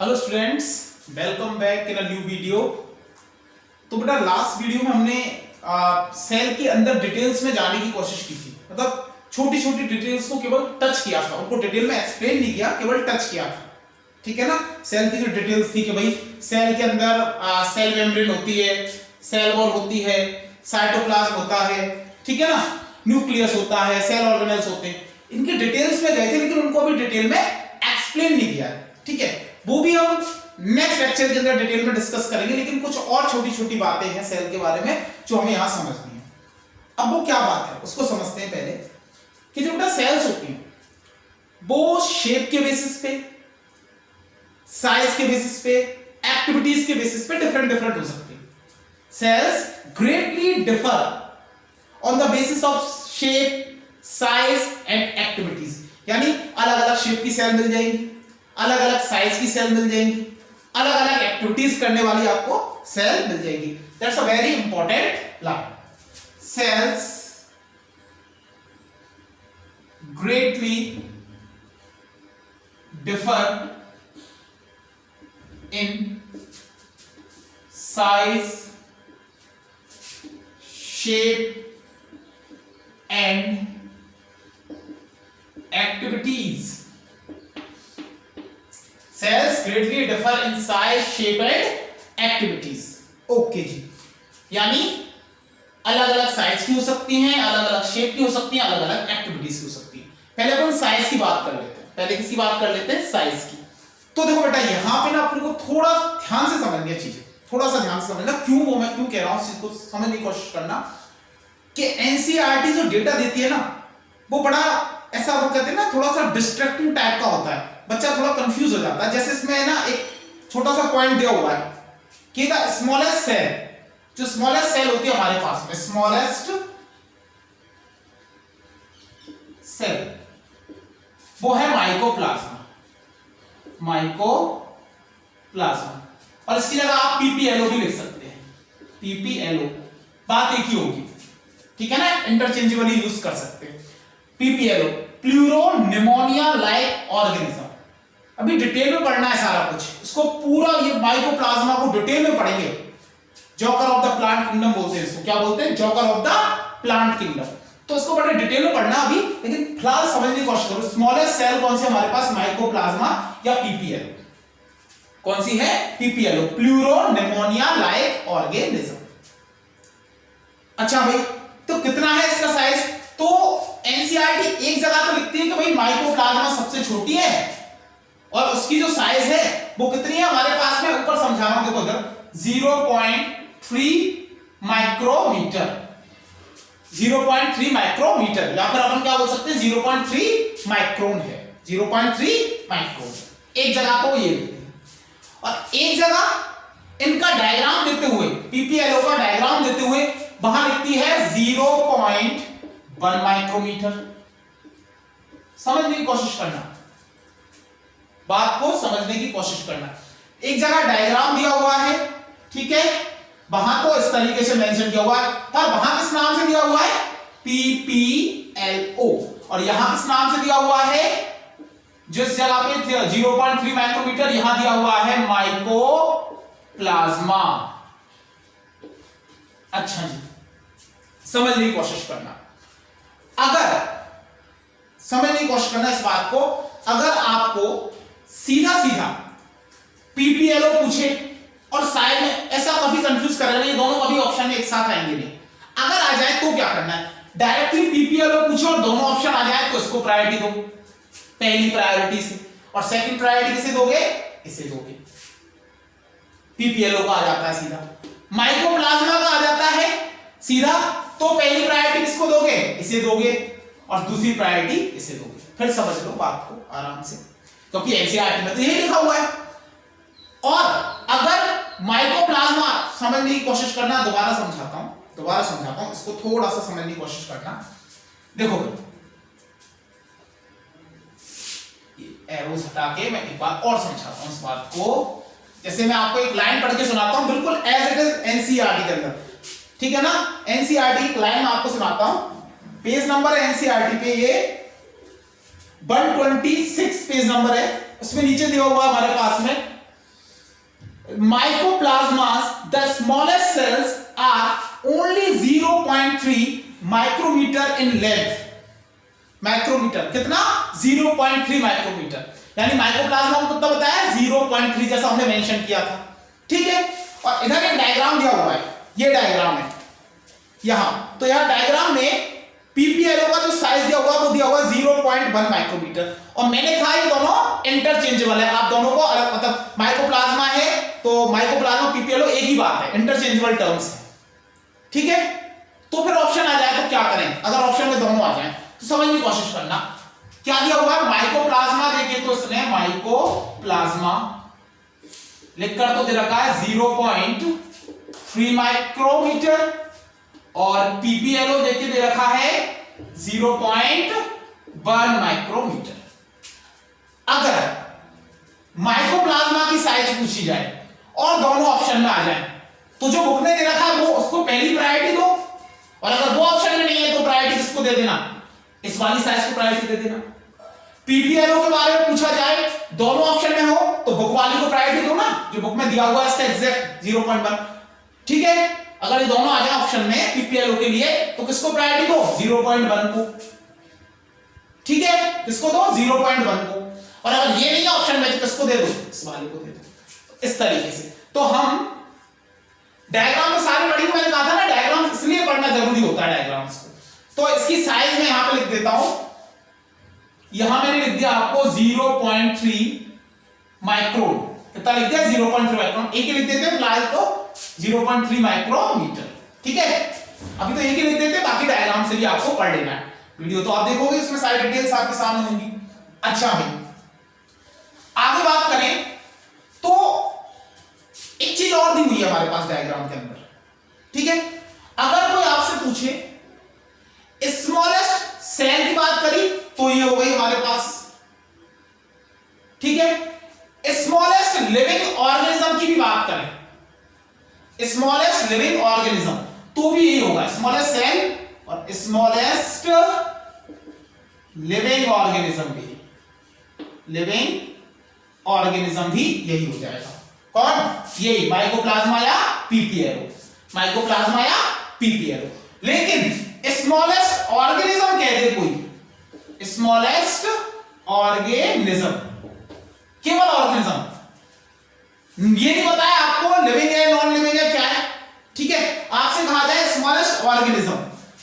Hello students, welcome back in a new video. तो बेटा last video में हमने सेल के अंदर डिटेल्स में जाने की कोशिश की थी। मतलब छोटी छोटी डिटेल्स को केवल टच किया था, उनको डिटेल में एक्सप्लेन नहीं किया, केवल टच किया था। ठीक है ना। सेल की जो डिटेल्स थी कि भाई सेल के अंदर सेल मेम्ब्रेन होती है, सेल वॉल होती है, साइटोप्लाज्म होता है, ठीक है ना, न्यूक्लियस होता है, सेल ऑर्गेनेल्स होते हैं। इनके डिटेल्स में गए थे लेकिन उनको अभी डिटेल में एक्सप्लेन नहीं किया है। ठीक है, वो भी हम नेक्स्ट लेक्चर के अंदर डिटेल में डिस्कस करेंगे, लेकिन कुछ और छोटी छोटी बातें हैं सेल के बारे में जो हमें यहां समझनी है। अब वो क्या बात है उसको समझते हैं पहले कि जो बेटा सेल्स होती हैं वो शेप के बेसिस पे, साइज के बेसिस पे, एक्टिविटीज के बेसिस पे डिफरेंट डिफरेंट हो सकती है। Cells greatly differ on the basis of shape, size and activities. यानी अलग अलग शेप की सेल मिल जाएगी, अलग अलग साइज की सेल मिल जाएंगी, अलग अलग एक्टिविटीज करने वाली आपको सेल मिल जाएगी। That's a very important line. Cells greatly differ in size, shape and activities. Cells greatly differ in size, shape and activities. Okay ji, यानी अलग अलग साइज की हो सकती हैं, अलग अलग शेप की हो सकती हैं, अलग अलग एक्टिविटीज की हो सकती हैं। पहले अपन साइज की बात कर लेते हैं। पहले किसकी बात कर लेते हैं? साइज की। तो देखो बेटा यहां पे ना अपने को थोड़ा ध्यान से समझनी है चीजें, थोड़ा सा ध्यान से समझना। क्यों वो मैं क्यों कह रहा हूं, इस चीज को समझने की कोशिश करना कि एनसीईआरटी जो डेटा देती है ना वो बड़ा ऐसा वो कहते हैं ना थोड़ा सा डिस्ट्रैक्टिंग टाइप का होता है, बच्चा थोड़ा कंफ्यूज हो जाता है। जैसे इसमें ना एक छोटा सा पॉइंट दिया हुआ है कि द स्मॉलेस्ट सेल, जो स्मॉलेस्ट सेल होती है हमारे पास में, स्मॉलेस्ट सेल वो है माइकोप्लाज्मा। माइकोप्लाज्मा, और इसकी जगह आप पीपीएलओ भी लिख सकते हैं। पीपीएलओ बात एक ही होगी, ठीक है ना, इंटरचेंजेबली यूज कर सकते हैं। PPLO pleuropneumonia like organism. अभी डिटेल में पढ़ना है सारा कुछ, इसको पूरा ये माइकोप्लाज्मा को डिटेल में पढ़ेंगे। Joker of the plant kingdom बोलते हैं इसको। क्या बोलते हैं? Joker of the plant kingdom. तो इसको बड़े डिटेल में पढ़ना अभी, लेकिन फिलहाल समझने की कोशिश करो। स्मॉलेस्ट सेल कौन सी हमारे पास? माइकोप्लाज्मा या पीपीएलओ। कौन सी है? PPLO, pleuropneumonia like organism. अच्छा भाई, तो कितना है इसका साइज? तो एनसीईआरटी एक जगह तो लिखती है कि भाई माइकोप्लाज्मा सबसे छोटी है और उसकी जो साइज है वो कितनी है हमारे पास में, ऊपर समझा रहा हूं देखो इधर, 0.3 माइक्रोमीटर। 0.3 माइक्रोमीटर, या फिर अपन क्या बोल सकते हैं, 0.3 माइक्रोन है। 0.3 माइक्रोन एक जगह को ये लिखते हैं। और एक जगह इनका डायग्राम देते हुए, पीपीएलओ का डायग्राम देते हुए वहां लिखती है 0.1 माइक्रोमीटर। समझने की कोशिश करना, बात को समझने की कोशिश करना। एक जगह डायग्राम दिया हुआ है, ठीक है, वहां तो इस तरीके से मेंशन किया हुआ है, पर वहां किस नाम से दिया हुआ है? पीपीएलओ। और यहां किस नाम से दिया हुआ है? जिस जगह पे 0.3 माइक्रोमीटर यहां दिया हुआ है माइकोप्लाज्मा। अच्छा जी, समझने की कोशिश करना। अगर समझने की कोशिश करना इस बात को, अगर आपको सीधा सीधा पीपीएलओ पूछे और साइड में ऐसा कभी कंफ्यूज करेगा नहीं, दोनों कभी ऑप्शन में एक साथ आएंगे नहीं। अगर आ जाए तो क्या करना है? डायरेक्टली पीपीएलओ पूछे और दोनों ऑप्शन आ जाए तो इसको प्रायोरिटी दो, पहली प्रायोरिटी से, और सेकंड प्रायोरिटी किसे दोगे? इसे दोगे। पीपीएलओ का आ जाता है सीधा, माइकोप्लाज्मा का आ जाता है सीधा, तो पहली प्रायोरिटी किसको दोगे? इसे दोगे, और दूसरी प्रायोरिटी इसे दोगे। फिर समझ लो बात को आराम से, क्योंकि एनसीईआरटी में तो यही लिखा हुआ है। और अगर माइकोप्लाज्मा समझने की कोशिश करना, दोबारा समझाता हूं, इसको थोड़ा सा समझने की कोशिश करना। देखो एरोस हटा के मैं एक बार और समझाता हूं इस बात को। जैसे मैं आपको एक लाइन पढ़ के सुनाता हूं, बिल्कुल एज इट इज एनसीईआरटी के अंदर, ठीक है ना। एनसीईआरटी की लाइन मैं आपको सुनाता हूं, पेज नंबर है एनसीईआरटी पे ये 126 पेज नंबर है, उसमें नीचे दिया हुआ हमारे पास में Mycoplasmas, the smallest cells are only 0.3 micrometer in length. Micrometer कितना? 0.3 माइक्रोमीटर, यानी माइकोप्लाज्मा को कितना बताया? 0.3, जैसा हमने मेंशन किया था। ठीक है, और इधर एक डायग्राम दिया हुआ है, ये डायग्राम है यहां। तो यहां डायग्राम में पीपीएलओ का जो साइज दिया हुआ वो दिया हुआ 0.1 माइक्रोमीटर, और मैंने कहा ये दोनों इंटरचेंजेबल है। आप दोनों को अलग, मतलब माइकोप्लाज्मा है तो माइकोप्लाज्मा पीपीएलओ एक ही बात है, इंटरचेंजेबल टर्म्स है। ठीक है, तो फिर ऑप्शन आ जाए तो क्या करें? अगर ऑप्शन में दोनों आ जाए तो समझने की कोशिश करना। क्या दिया हुआ है? माइकोप्लाज्मा, देखिए तो इसने माइकोप्लाज्मा लिखकर तो दे रखा है 0.3 माइक्रोमीटर, और पीपीएलओ देखिए दे रखा है 0.1 माइक्रोमीटर। अगर माइकोप्लाज्मा की साइज पूछी जाए और दोनों ऑप्शन में आ जाए तो जो बुक में दे रखा है वो उसको पहली प्रायोरिटी दो, और अगर वो ऑप्शन में नहीं है तो प्रायोरिटी किसको दे देना? इस वाली साइज को प्रायोरिटी दे देना। पीपीएलओ के बारे में पूछा जाए, दोनों ऑप्शन में हो तो बुक वाली को प्रायोरिटी दो ना, जो बुक में दिया हुआ है इसका एग्जैक्ट 0.1। ठीक है, अगर ये दोनों आ जाए ऑप्शन में पीपीएलओ के लिए तो किसको प्रायोरिटी दो? 0.1 को। ठीक है, किसको दो? 0.1 को। और अगर ये नहीं है ऑप्शन में तो किसको दे दो? इस वाले को दे दो। इस तरीके से तो हम डायग्राम में सारे पढ़ी, मैंने कहा था ना डायग्राम इसलिए पढ़ना जरूरी होता है डायग्राम्स को। तो इसकी साइज में यहां पे लिख देता हूं, यहां मैंने लिख दिया आपको 0.3 माइक्रोन। कितना लिख दिया? 0.3 माइक्रोन। एक ही लिख देते हैं फिलहाल तो 0.3 माइक्रोमीटर। ठीक है, अभी तो एक ही लिख देते हैं, बाकी डायग्राम से भी आपको पढ़ लेना है। वीडियो तो आप देखोगे, इसमें सारी डिटेल्स आपके सामने होंगी। अच्छा भाई, आगे बात करें तो एक चीज और दी हुई है हमारे पास डायग्राम के अंदर। ठीक है, अगर कोई आपसे पूछे स्मॉलेस्ट सेल की बात करी तो ये हो गई हमारे पास। ठीक है, स्मॉलेस्ट लिविंग ऑर्गेनिज्म की भी बात करें, स्मॉलेस्ट लिविंग ऑर्गेनिज्म तो भी यही होगा, स्मॉलेस्ट सेल और स्मॉलेस्ट लिविंग ऑर्गेनिज्म भी, लिविंग ऑर्गेनिज्म भी यही हो जाएगा। कौन? यही माइकोप्लाज्मा या पीपीएलओ, माइकोप्लाज्मा या पीपीएलओ। लेकिन स्मॉलेस्ट ऑर्गेनिज्म कह दे कोई, स्मॉलेस्ट ऑर्गेनिज्म, केवल ऑर्गेनिज्म, ये नहीं बताया आपको लिविंग है नॉन लिविंग है क्या है। ठीक है, आपसे कहा जाए स्मॉलेस्ट ऑर्गेनिज्म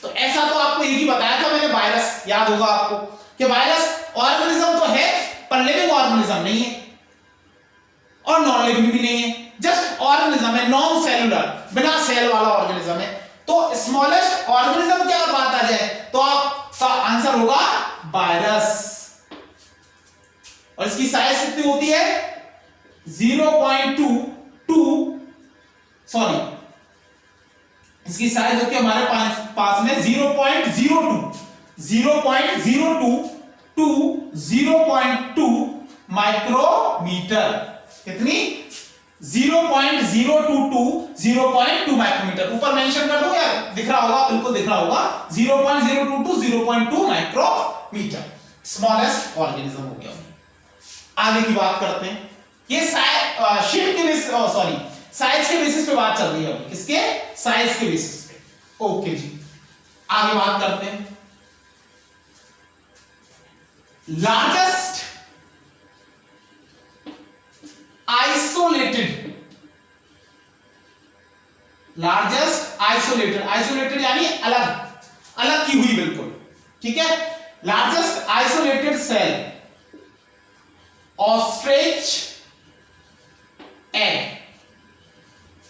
तो ऐसा तो आपको एक ही बताया था मैंने, वायरस, याद होगा आपको कि वायरस ऑर्गेनिज्म तो है पर लिविंग ऑर्गेनिज्म नहीं है और नॉन लिविंग भी नहीं है, जस्ट ऑर्गेनिज्म है, नॉन सेलुलर, बिना सेल वाला ऑर्गेनिज्म है। तो स्मॉलेस्ट ऑर्गेनिज्म क्या बात आ जाए तो आपका आंसर होगा वायरस, और इसकी साइज कितनी होती है? 0.22, सॉरी इसकी साइज होती है हमारे पास में 0.02 टू 0.2 माइक्रोमीटर। कितनी? 0.022 0.2 माइक्रोमीटर। ऊपर मेंशन कर दो यार, दिख रहा होगा, बिल्कुल दिख रहा होगा, 0.022 0.2 माइक्रोमीटर स्मॉलेस्ट ऑर्गेनिज्म हो गया। आगे की बात करते हैं, ये शेप के बेसिस, सॉरी साइज के बेसिस पे बात चल रही है, किसके? साइज के बेसिस पे। ओके जी, आगे बात करते हैं। लार्जेस्ट आइसोलेटेड यानी अलग की हुई, बिल्कुल ठीक है। Largest isolated cell ostrich egg.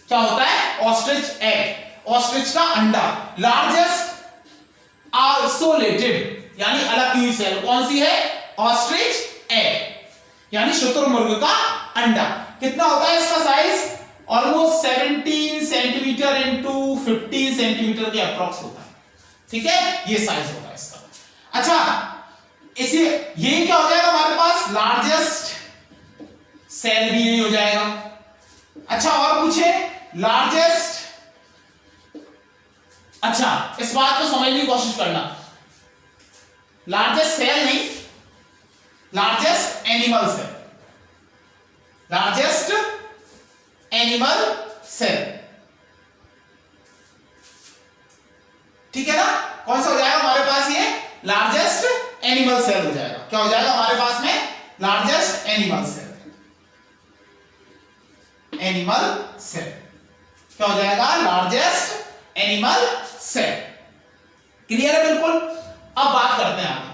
क्या होता है? ऑस्ट्रिच एग, ऑस्ट्रिच का अंडा। लार्जेस्ट आइसोलेटेड यानी अलग की हुई सेल कौन सी है? ऑस्ट्रिच एग यानी शुतुरमुर्ग का अंडा। कितना होता है इसका size? Almost 17 centimetre into 15 centimetre के अप्रॉक्स होता है। ठीक है, ये साइज होगा इसका। अच्छा, इसे ये क्या हो जाएगा हमारे पास? लार्जेस्ट सेल भी यही हो जाएगा। अच्छा, और पूछे लार्जेस्ट, अच्छा इस बात को समझने की कोशिश करना, लार्जेस्ट सेल नहीं, largest animal cell, largest animal cell. ठीक है ना, कौन सा हो जाएगा हमारे पास, ये लार्जेस्ट एनिमल सेल हो जाएगा। क्या हो जाएगा हमारे पास में, largest animal cell, animal cell क्या हो जाएगा, लार्जेस्ट एनिमल सेल। क्लियर है बिल्कुल। अब बात करते हैं आगे,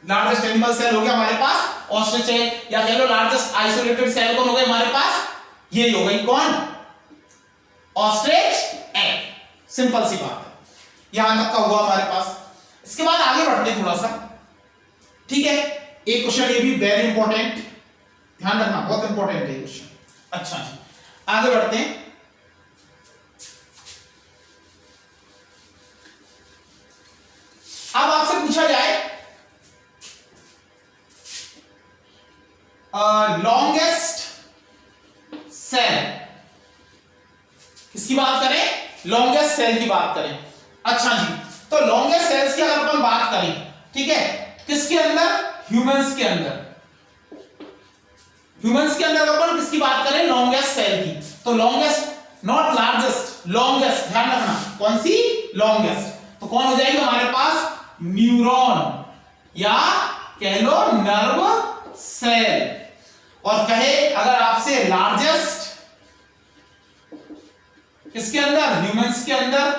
लार्जेस्ट एनिमल सेल हो गया हमारे पास ऑस्ट्रिच एग, या कह लो लार्जेस्ट आइसोलेटेड सेल कौन हो गई हमारे पास, ये हो गई कौन, ऑस्ट्रिच एग। सिंपल सी बात है, यहां तक का हुआ हमारे पास। इसके बाद आगे बढ़ते हैं थोड़ा सा, ठीक है। एक क्वेश्चन ये भी वेरी इंपॉर्टेंट, ध्यान रखना, बहुत इंपॉर्टेंट है क्वेश्चन। अच्छा जी, आगे बढ़ते हैं। अब आपसे पूछा जाए लॉन्गेस्ट सेल, किसकी बात करें, लॉन्गेस्ट सेल की बात करें। अच्छा जी, तो लॉन्गेस्ट सेल्स की अगर अपन बात करें, ठीक है, किसके अंदर, ह्यूमंस के अंदर, ह्यूमंस के अंदर अपन किसकी बात करें, लॉन्गेस्ट सेल की। तो लॉन्गेस्ट, नॉट लार्जेस्ट, लॉन्गेस्ट, ध्यान रखना, कौन सी, लॉन्गेस्ट। तो कौन हो जाएगी हमारे पास, न्यूरॉन, या कह लो नर्व सेल। और कहे अगर आपसे लार्जेस्ट किसके अंदर, ह्यूमंस के अंदर,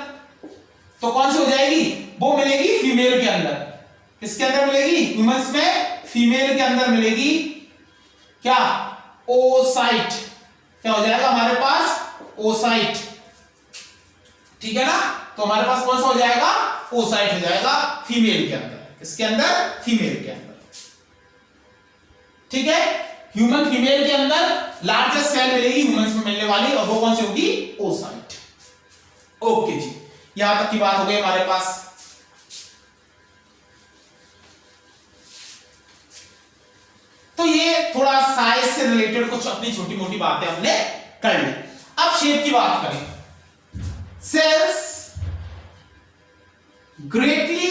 तो कौन सी हो जाएगी, वो मिलेगी फीमेल के अंदर। किसके अंदर मिलेगी, ह्यूमंस में फीमेल के अंदर मिलेगी, क्या, ओसाइट। क्या हो जाएगा हमारे पास, ओसाइट। ठीक है ना, तो हमारे पास कौन सा हो जाएगा, ओसाइट हो जाएगा फीमेल के अंदर। किसके अंदर, फीमेल के अंदर। ठीक है, ह्यूमन फीमेल के अंदर लार्जेस्ट सेल मिलेगी ह्यूमंस में मिलने वाली, और वो कौन सी होगी, ओसाइट। ओके जी, यहां तक की बात हो गई हमारे पास। तो ये थोड़ा साइज से रिलेटेड कुछ अपनी छोटी मोटी बातें हमने कर ली। अब शेप की बात करें, cells greatly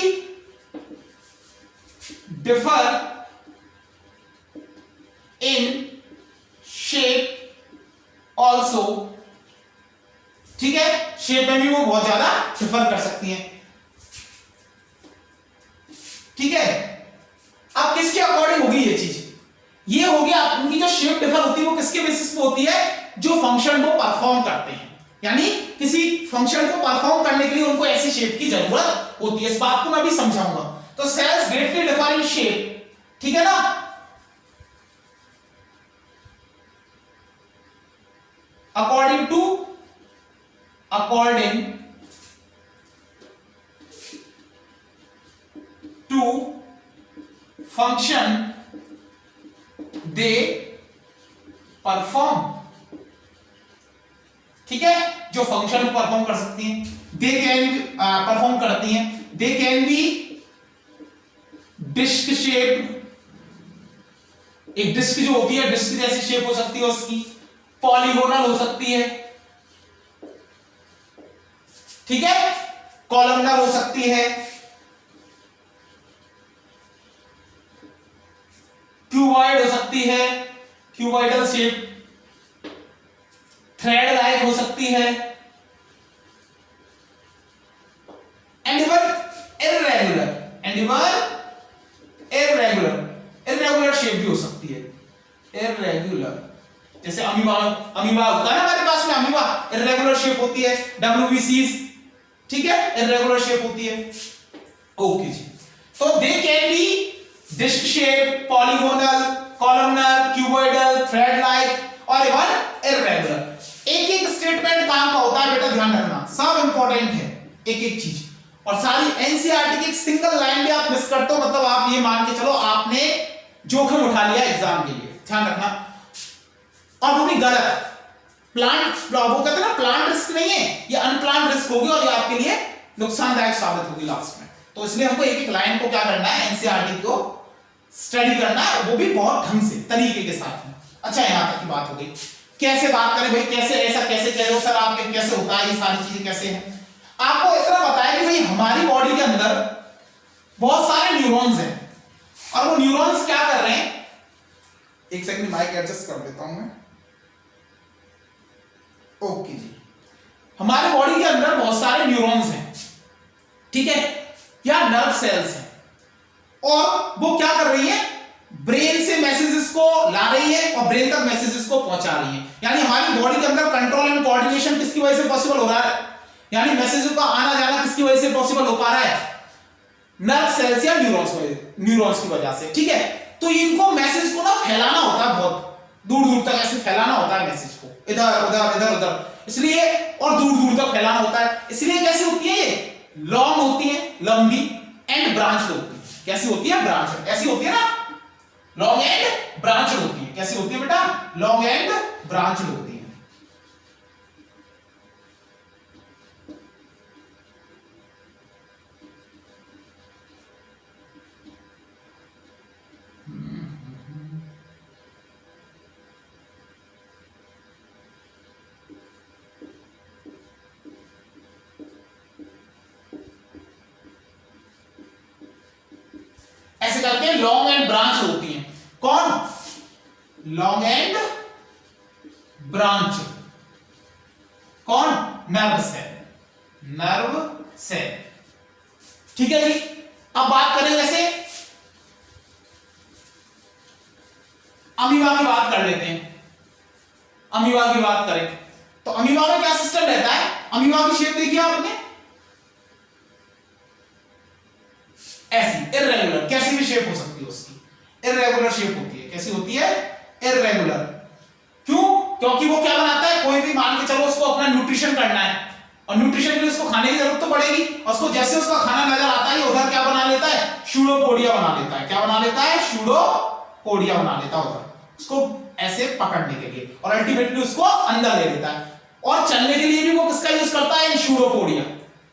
differ in shape also. ठीक है, शेप में भी वो बहुत ज्यादा डिफर कर सकती हैं। ठीक है, अब किसके अकॉर्डिंग होगी ये चीज, ये हो गया उनकी जो शेप डिफर होती है वो किसके बेसिस पे होती है, जो फंक्शन वो परफॉर्म करते हैं। यानी किसी फंक्शन को परफॉर्म करने के लिए उनको ऐसी शेप की जरूरत होती है। इस बात को मैं भी समझाऊंगा। तो cells greatly differ in shape, ठीक है ना, according to function they perform। ठीक है, जो फंक्शन परफॉर्म कर सकती हैं, दे कैन परफॉर्म करती हैं। They can be disc shape, एक डिस्क जो होती है डिस्क जैसी शेप हो सकती है उसकी, पॉलीगोनल हो सकती है, ठीक है, कॉलमनर हो सकती है, क्यूबॉइड हो सकती है, क्यूबॉइडल शेप, थ्रेड लाइक हो सकती है, एंड इरेगुलर शेप भी हो सकती है, इरेगुलर, जैसे अमीबा होता है ना हमारे पास में, अमीबा इरेगुलर शेप होती है, WBCs, ठीक है, इरेगुलर शेप होती है। ओके जी, तो they can be disc shape, polygonal, columnar, cuboidal, thread like और इवन इरेगुलर। एक एक स्टेटमेंट काम का होता है बेटा, ध्यान रखना, सब इंपॉर्टेंट है एक एक चीज। और सारी एनसीईआरटी की एक सिंगल लाइन भी आप मिस करते हो, मतलब आप ये मान के चलो आपने जोखिम उठा लिया एग्जाम के लिए, ध्यान रखना। और वो भी गलत, प्लांट, वो कहते हैं ना प्लांट रिस्क नहीं है, ये अनप्लांट रिस्क होगी और ये आपके लिए नुकसानदायक साबित होगी लास्ट में। तो इसलिए हमको एक एक लाइन को क्या करना है, एनसीईआरटी को स्टडी करना है, वो भी बहुत ढंग से, तरीके के साथ में। अच्छा, यहां तक की बात हो गई। कैसे बात करें भाई, कैसे ऐसा कैसे कह रहे हो सर आप, कैसे होता है, ये सारी चीजें कैसे हैं। आपको इतना बताया कि भाई हमारी बॉडी के अंदर बहुत सारे न्यूरॉन्स हैं, और वो न्यूरॉन्स क्या कर रहे हैं, एक सेकंड माइक एडजस्ट कर देता हूं मैं। ओके जी, हमारे बॉडी के अंदर बहुत सारे न्यूरॉन्स हैं, ठीक है, या नर्व सेल्स हैं, और वो क्या कर रही है, ब्रेन से मैसेजेस को ला रही है और ब्रेन तक मैसेजेस को पहुंचा रही है। यानी हमारी बॉडी के अंदर कंट्रोल एंड कोऑर्डिनेशन किसकी वजह से पॉसिबल हो रहा है, यानी मैसेजेस का आना जाना किसकी वजह से पॉसिबल हो पा रहा है, नर्व सेल्स या न्यूरॉन्स की वजह से, ठीक है। तो इनको मैसेज को ना फैलाना होता है, बहुत दूर दूर तक ऐसे फैलाना होता है मैसेज को, इधर उधर इधर उधर, इसलिए, और दूर दूर तक फैलाना होता है, इसलिए कैसे होती है ये, लॉन्ग होती है, लंबी, एंड ब्रांच होती है। कैसी होती है, ब्रांच, ऐसी होती है ना, लॉन्ग एंड ब्रांच होती है। कैसी होती है बेटा, लॉन्ग एंड ब्रांच होती है। ऐसे करके लॉन्ग एंड ब्रांच होती है। कौन, लॉन्ग एंड ब्रांच, कौन, नर्व सेल, नर्व सेल, ठीक है जी। अब बात करें जैसे अमीबा की बात कर लेते हैं। अमीबा की बात करें तो अमीबा में क्या सिस्टम रहता है, अमीबा की शेप देखिए आपने, ऐसी इररेगुलर, कैसी भी शेप हो सकती है उसकी, इररेगुलर शेप होती है। कैसी होती है, इररेगुलर। क्यों, क्योंकि वो क्या बनाता है, कोई भी मान के चलो उसको अपना न्यूट्रिशन करना है, और न्यूट्रिशन के लिए उसको खाने की जरूरत तो पड़ेगी, और उसको जैसे उसका खाना नजर आता है उधर क्या बना लेता है, शूडोपोडिया बना लेता है। क्या बना लेता है, शूडोपोडिया बना लेता है उधर, उसको ऐसे पकड़ने के लिए, और अल्टीमेटली उसको अंदर ले लेता है। और चलने के लिए भी वो किसका यूज करता है, शूडोपोडिया,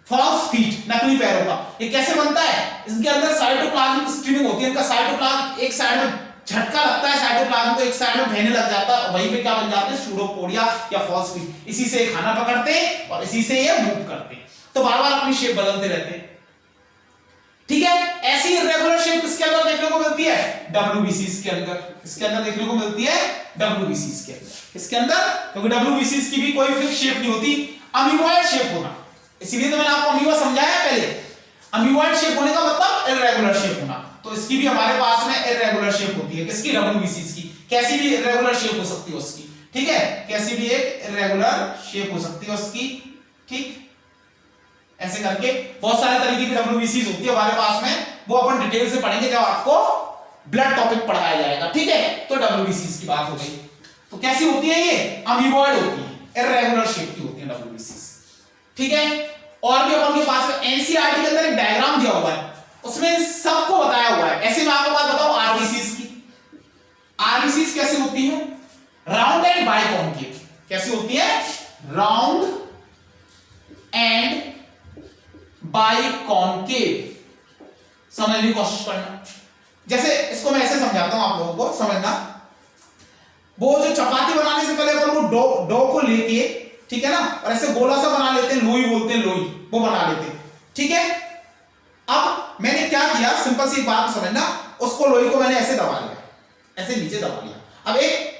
फॉल्स फीट, नकली पैरों का। ये कैसे बनता है, इसके अंदर साइटोप्लाज्मिक स्ट्रीमिंग होती है, इनका साइटोप्लाज्म एक साइड में झटका लगता है, साइटोप्लाज्म को एक साइड में बहने लग जाता है, वहीं पे क्या बन जाते हैं, शूडोपोडिया या फॉल्स फीट। इसी से खाना पकड़ते हैं और इसी से ये मूव करते हैं, तो बार बार अपनी शेप बदलते रहते हैं, ठीक है। ऐसी इरेगुलर शेप किसके अंदर देखने को मिलती है, डब्ल्यूबीसीज के अंदर। किसके अंदर देखने को मिलती है, डब्ल्यूबीसीज के अंदर। किसके अंदर, क्योंकि डब्ल्यूबीसीज की भी कोई फिक्स शेप नहीं होती, अमीबॉइड शेप होना, इसीलिए तो मैंने आपको अमीबा समझाया पहले। अमीबॉइड शेप होने का मतलब इररेगुलर शेप होना, तो इसकी भी हमारे पास में इररेगुलर शेप होती है। किसकी, डब्ल्यूबीसीज की। कैसी भी इररेगुलर शेप हो सकती है उसकी, ठीक है, कैसी भी एक इररेगुलर शेप हो सकती है उसकी, ठीक। ऐसे करके बहुत सारे तरीके की डब्ल्यूबीसीज होती है हमारे पास में, वो अपन डिटेल से पढ़ेंगे जब आपको ब्लड टॉपिक पढ़ाया जाएगा, ठीक है। तो डब्ल्यूबीसीज की बात हो गई, तो कैसी होती है ये, अमीबॉइड होती है, इररेगुलर शेप की होती है डब्ल्यूबीसीज, ठीक है। और भी अपन के पास में एनसीईआरटी के अंदर एक डायग्राम दिया हुआ है, उसमें सबको बताया हुआ है। ऐसे मैं आपको बात बताऊं आरबीसीज की। आरबीसीज कैसी होती है, राउंड एंड बाइकॉन्केव। कैसी होती है, राउंड एंड बाइकॉन्केव। समझने की कोशिश करना, जैसे इसको मैं ऐसे समझाता हूं आप लोगों को समझना। वो जो चपाती बनाने से पहले अपन वो डो को लेके, ठीक है ना, और ऐसे गोला सा बना लेते हैं, लोई बोलते हैं, लोई, वो बना लेते हैं, ठीक है। अब मैंने क्या किया, सिंपल सी बात समझना, उसको लोई को मैंने ऐसे दबा लिया, ऐसे नीचे दबा लिया। अब एक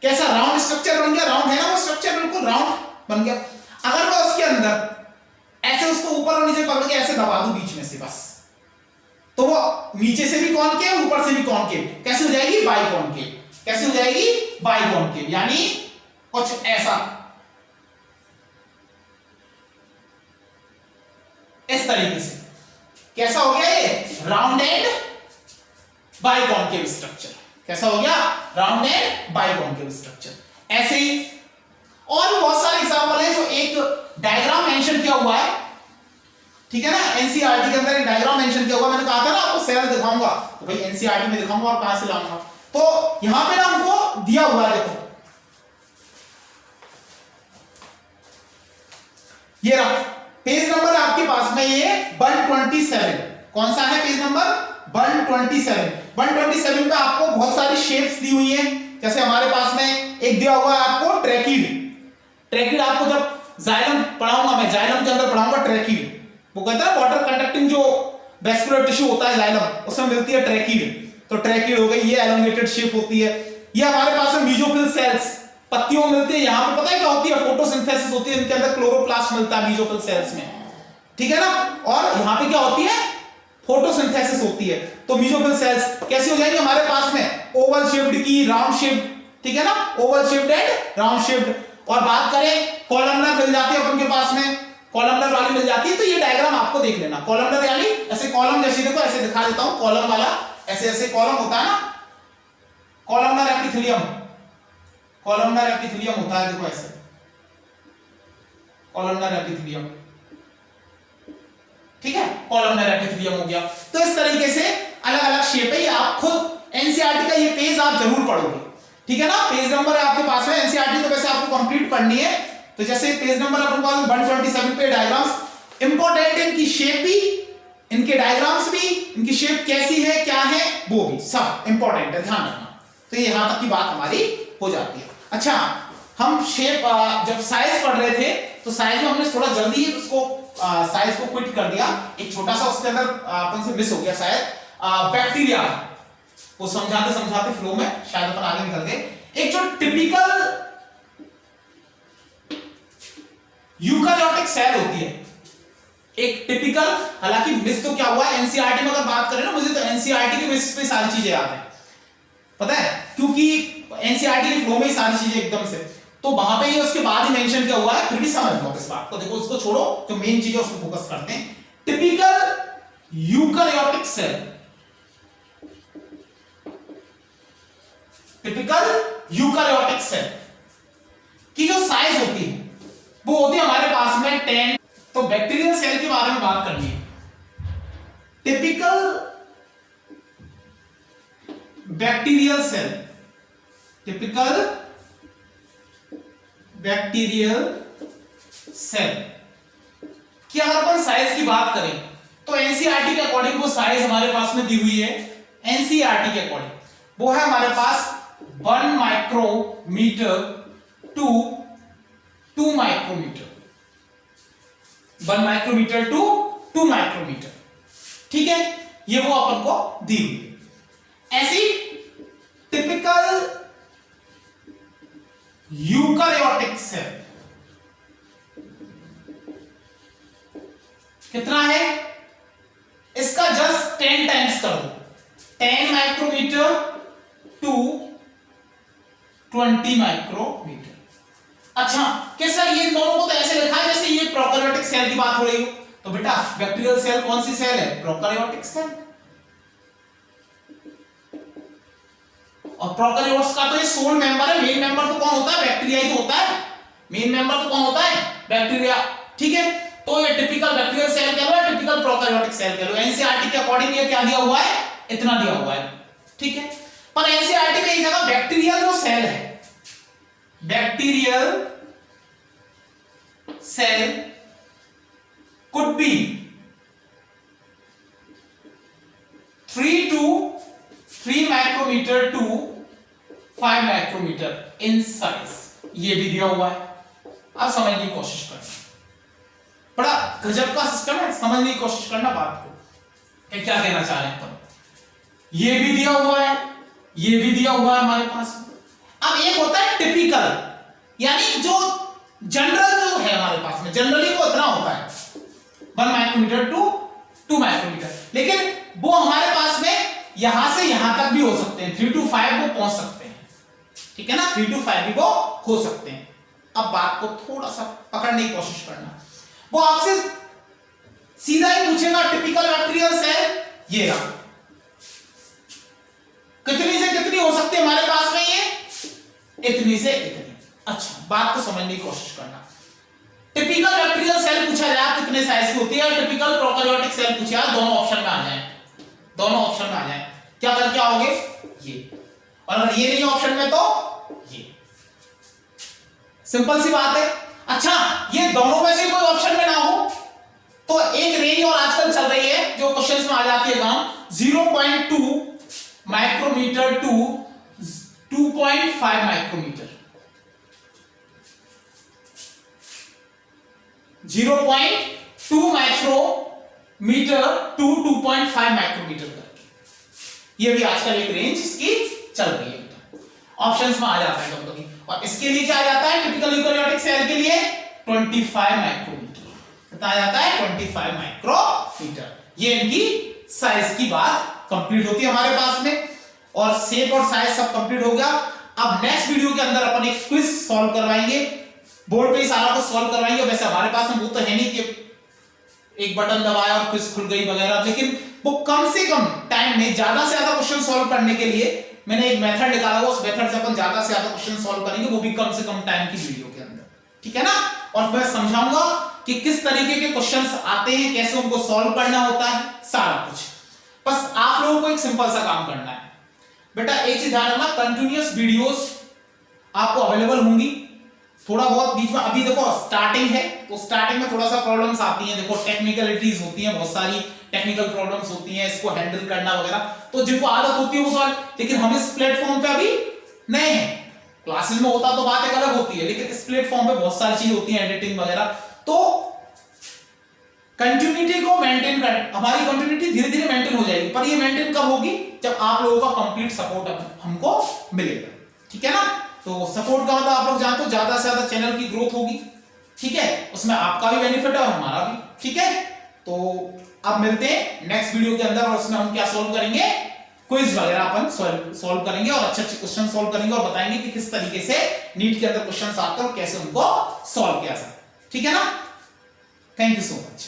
कैसा राउंड स्ट्रक्चर बन गया, राउंड है ना वो स्ट्रक्चर, बिल्कुल राउंड बन गया। अगर मैं उसके अंदर ऐसे उसको ऊपर और नीचे पकड़ के ऐसे दबा दूं बीच में से बस, तो वो नीचे से भी कॉनकेव, ऊपर से भी कॉनकेव। कैसे हो जाएगी, बाइकॉनकेव। कैसे हो जाएगी, बाइकॉनकेव, यानी कुछ ऐसा, इस तरीके से। कैसा हो गया ये, राउंड एंड बाइकॉनकेव स्ट्रक्चर। कैसा हो गया, राउंड एंड बाइकॉनकेव स्ट्रक्चर। ऐसे ही और भी बहुत सारे एग्जांपल है, जो एक डायग्राम मेंशन किया हुआ है, ठीक है ना। एनसीईआरटी के अंदर एक डायग्राम मेंशन किया हुआ, मैंने कहा था ना आपको सेल दिखाऊंगा, तो भाई एनसीईआरटी में दिखाऊंगा और कहां से लाऊंगा, तो यहां पे ना हमको दिया हुआ है, देखो ये रहा पेज नंबर आपके पास में, ये 127। कौन सा है पेज नंबर, 127। 127 पे आपको बहुत सारी शेप्स दी हुई हैं। जैसे हमारे पास में एक दिया हुआ है आपको ट्रैकिड। ट्रैकिड आपको जब जाइलम पढ़ाऊंगा मैं, जाइलम के अंदर पढ़ाऊंगा ट्रैकिड। वो कहता है वाटर कंडक्टिंग जो वेस्कुलर टिश्यू होता है जाइलम, उसमें मिलती है ट्रैकिड। तो ट्रैकिड हो गई, ये एलोंगेटेड शेप होती है। ये हमारे पास है मीजोफिल सेल्स, पत्तियों में मिलती है, यहां पे पता है क्या होती है, फोटोसिंथेसिस होती है, इनके अंदर क्लोरोप्लास्ट मिलता है मेसोफिल सेल्स में, ठीक है ना, और यहां पे क्या होती है, फोटोसिंथेसिस होती है। तो मेसोफिल सेल्स कैसी हो जाएंगी हमारे पास में, ओवल शेप्ड की राउंड शेप्ड, ठीक है ना, Oval shaped and round shaped. और बात करें कॉलमनर मिल जाती है अपन के पास में, कॉलमनर वाली मिल जाती है, तो ये डायग्राम आपको देख लेना, कॉलमनर यानी ऐसे कॉलम जैसी, देखो ऐसे दिखा देता हूं, कॉलम वाला ऐसे ऐसे कॉलम होता है ना, कॉलमनर एपिथेलियम, कॉलमनर एपिथेलियम होता है, देखो ऐसे कॉलमनर एपिथेलियम, ठीक है, कॉलमनर एपिथेलियम हो गया। तो इस तरीके से अलग अलग शेप है, ये आप खुद एनसीईआरटी का ये पेज आप जरूर पढ़ोगे, ठीक है ना, पेज नंबर है आपके पास में, एनसीईआरटी तो वैसे आपको कंप्लीट पढ़नी है, तो जैसे पेज नंबर अपन पास 127 पे डायग्राम्स इंपॉर्टेंट है, इनकी शेप भी, इनके डायग्राम्स भी, इनकी शेप कैसी है क्या है वो भी सब इंपॉर्टेंट है, ध्यान रखना। तो ये यहां तक की बात हमारी हो जाती है। अच्छा, हम शेप जब साइज पढ़ रहे थे तो साइज में हमने थोड़ा जल्दी उसको साइज को क्विट कर दिया, एक छोटा सा उसके अंदर अपन से मिस हो गया शायद, बैक्टीरिया वो समझाते समझाते फ्लो में शायद अपन आगे निकल गए। एक जो टिपिकल यूकारियोटिक सेल होती है, एक टिपिकल, हालांकि मिस तो क्या हुआ है एनसीईआरटी में अगर बात करें ना, मुझे तो एनसीईआरटी के बेसिस पे सारी चीजें याद है, पता है, क्योंकि एनसीईआरटी के फ्लो में ही सारी चीजें एकदम से, तो वहां पे ये उसके बाद ही मेंशन किया हुआ है, फिर भी समझ लो इस बात को, देखो उसको छोड़ो, जो मेन चीज है उसको फोकस करते हैं। Typical eukaryotic cell, typical eukaryotic cell की जो साइज होती है वो होती है हमारे पास में 10। तो बैक्टीरियल सेल के बारे में बात करनी है, typical bacterial cell, typical bacterial cell की अगर अपन साइज की बात करें तो एनसीईआरटी के अकॉर्डिंग वो साइज हमारे पास में दी हुई है, एनसीईआरटी के अकॉर्डिंग वो है हमारे पास 1 micrometer to 2 micrometer, 1 micrometer to 2 micrometer, ठीक है, ये वो अपन को दी हुई है। ऐसी टिपिकल यूकारियोटिक सेल कितना है, इसका जस्ट 10 टाइम्स कर दो, 10 माइक्रोमीटर टू 20 माइक्रोमीटर। अच्छा, कैसा, ये दोनों को तो ऐसे लिखा है जैसे ये प्रोकैरियोटिक सेल की बात हो रही हो, तो बेटा बैक्टीरियल सेल कौन सी सेल है, प्रोकैरियोटिक सेल, और प्रोकैरियोट्स का तो ये सोल मेंबर है, मेन मेंबर तो कौन होता है, बैक्टीरिया ही तो होता है, मेन मेंबर तो कौन होता है, बैक्टीरिया, ठीक है। तो ये टिपिकल बैक्टीरियल सेल कह लो या टिपिकल प्रोकैरियोटिक सेल कह लो, एनसीईआरटी के अकॉर्डिंग ये क्या दिया हुआ है, इतना दिया हुआ है, ठीक है। पर एनसीईआरटी में एक जगह बैक्टीरियल जो सेल है, bacterial cell could be 3 micrometer to 5 micrometer in size, ये भी दिया हुआ है। आप समझने की कोशिश करना, बड़ा गजब का सिस्टम है, समझने की कोशिश करना बात को कि क्या कहना चाह रहे हैं तुम। ये भी दिया हुआ है, ये भी दिया हुआ है हमारे पास। अब एक होता है टिपिकल, यानी जो जनरल जो है हमारे पास में, जनरली वो इतना होता है 1 माइक्रोमीटर टू 2 माइक्रोमीटर, लेकिन वो हमारे पास में यहां से यहां तक भी हो सकते हैं, 3 to 5 वो पहुंच सकते हैं, ठीक है ना, 3 to 5 भी वो हो सकते हैं। अब बात को थोड़ा सा पकड़ने की कोशिश करना, वो आपसे सीधा ही पूछेगा टिपिकल बैक्टीरियल सेल ये रहा, कितनी से कितनी हो सकती है हमारे पास में, ये इतनी से इतनी। अच्छा, बात को समझने की कोशिश करना, टिपिकल बैक्टीरियल सेल पूछा जाए कितने साइज की होती है, और टिपिकल प्रोकैरियोटिक सेल पूछा जाए, दोनों ऑप्शन में आ जाए, दोनों ऑप्शन में आ जाए, क्या करके आओगे ये, और अगर ये नहीं ऑप्शन में तो ये, सिंपल सी बात है। अच्छा, ये दोनों में से कोई ऑप्शन में ना हो तो एक रेंज और आजकल चल रही है जो क्वेश्चंस में आ जाती है काम, 0.2 micrometer to 2.5 micrometer, 0.2 micrometer to 2.5 micrometer करके, ये भी आजकल एक रेंज इसकी चल रही है, ऑप्शंस में आ जाता है कभी, और इसके लिए क्या आ जाता है टिपिकल यूकेरियोटिक सेल के लिए 25 माइक्रोमीटर बताया जाता है 25 माइक्रोमीटर। ये इनकी साइज की बात कंप्लीट होती है हमारे पास में, और शेप और साइज सब कंप्लीट हो गया। अब नेक्स्ट वीडियो के अंदर अपन एक क्विज सॉल्व करवाएंगे, बोर्ड पे ही सारा कुछ सॉल्व करवाएंगे। वैसे हमारे पास में वो तो है नहीं कि एक बटन दबाया और क्विज खुल गई वगैरह, लेकिन वो कम से कम टाइम में ज्यादा से ज्यादा क्वेश्चन सॉल्व करने के लिए मैंने एक मेथड निकाला हुआ, उस मेथड से अपन ज्यादा से ज्यादा क्वेश्चन सॉल्व करेंगे, वो भी कम से कम टाइम की वीडियो के अंदर, ठीक है ना। और मैं समझाऊंगा कि किस तरीके के क्वेश्चंस आते हैं, कैसे उनको सॉल्व करना होता है, सारा कुछ। बस आप लोगों को एक सिंपल सा काम करना है बेटा, एक चीज ध्यान रखना, कंटिन्यूअस वीडियोस आपको अवेलेबल होंगी। थोड़ा बहुत बीच में अभी देखो स्टार्टिंग है, तो स्टार्टिंग में थोड़ा सा प्रॉब्लम्स आती हैं, देखो टेक्निकलिटीज होती हैं, बहुत सारी टेक्निकल प्रॉब्लम्स होती हैं, इसको हैंडल करना वगैरह, तो जिनको आदत होती है वो सॉल्व। लेकिन हम इस प्लेटफॉर्म पे अभी नए हैं, क्लासेस में होता तो बात एक अलग होती है, लेकिन इस प्लेटफॉर्म पे बहुत सारी चीज होती है, एडिटिंग वगैरह, तो कंटिन्यूटी को मेंटेन कर, हमारी कंटिन्यूटी धीरे धीरे मेंटेन हो जाएगी, पर ये मेंटेन कब होगी, जब आप लोगों का कंप्लीट सपोर्ट हमको मिलेगा, ठीक है ना। तो सपोर्ट का मतलब आप लोग जानते हो, ज्यादा से ज्यादा चैनल की ग्रोथ होगी, ठीक है, उसमें आपका भी बेनिफिट है और हमारा भी, ठीक है। तो अब मिलते हैं नेक्स्ट वीडियो के अंदर, और उसमें हम क्या सॉल्व करेंगे, क्विज वगैरह अपन सॉल्व करेंगे और अच्छे अच्छे क्वेश्चन सॉल्व करेंगे, और बताएंगे कि किस तरीके से नीट के अंदर क्वेश्चन आते हैं और कैसे उनको सॉल्व किया जाए, ठीक है ना। Thank you so much.